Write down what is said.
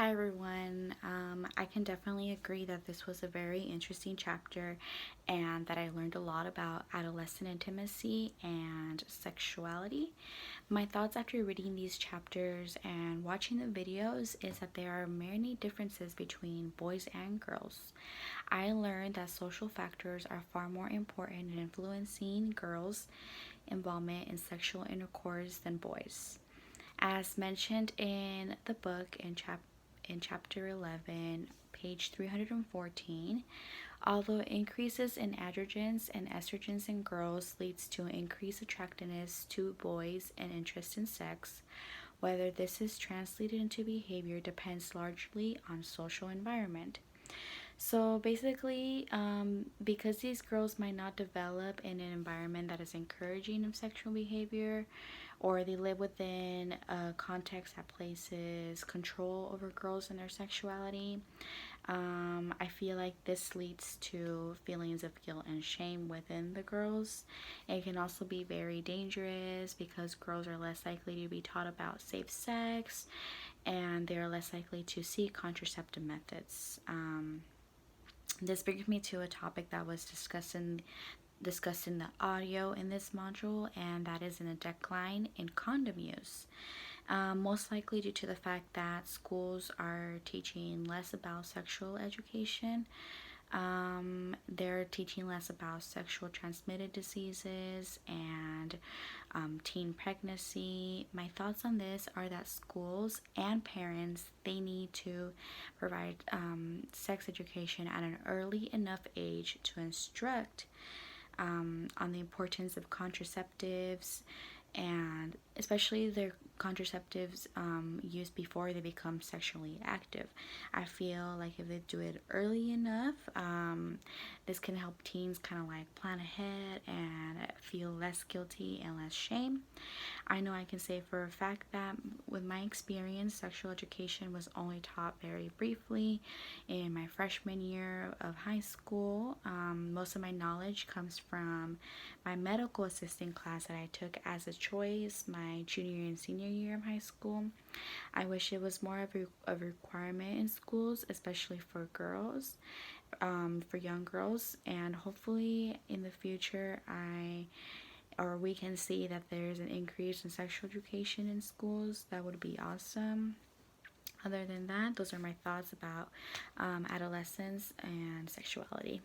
Hi everyone. I can definitely agree that this was a very interesting chapter and that I learned a lot about adolescent intimacy and sexuality. My thoughts after reading these chapters and watching the videos is that there are many differences between boys and girls. I learned that social factors are far more important in influencing girls' involvement in sexual intercourse than boys. As mentioned in the book in chapter 11, page 314, although increases in androgens and estrogens in girls leads to increased attractiveness to boys and interest in sex, whether this is translated into behavior depends largely on social environment. So basically, because these girls might not develop in an environment that is encouraging of sexual behavior, or they live within a context that places control over girls and their sexuality, I feel like this leads to feelings of guilt and shame within the girls. It can also be very dangerous because girls are less likely to be taught about safe sex and they're less likely to seek contraceptive methods. This brings me to a topic that was discussed in the audio in this module, and that is in a decline in condom use. Most likely due to the fact that schools are teaching less about sexual education. They're teaching less about sexual transmitted diseases and teen pregnancy. My thoughts on this are that schools and parents, they need to provide sex education at an early enough age to instruct on the importance of contraceptives, and especially their contraceptives used before they become sexually active. I feel like if they do it early enough, this can help teens kind of like plan ahead and feel less guilty and less shame. I know I can say for a fact that with my experience, sexual education was only taught very briefly in my freshman year of high school. Most of my knowledge comes from my medical assistant class that I took as a choice my junior and senior year of high school. I wish it was more of a requirement in schools, especially for girls, for young girls, and hopefully in the future we can see that there's an increase in sexual education in schools. That would be awesome. Other than that, those are my thoughts about adolescence and sexuality.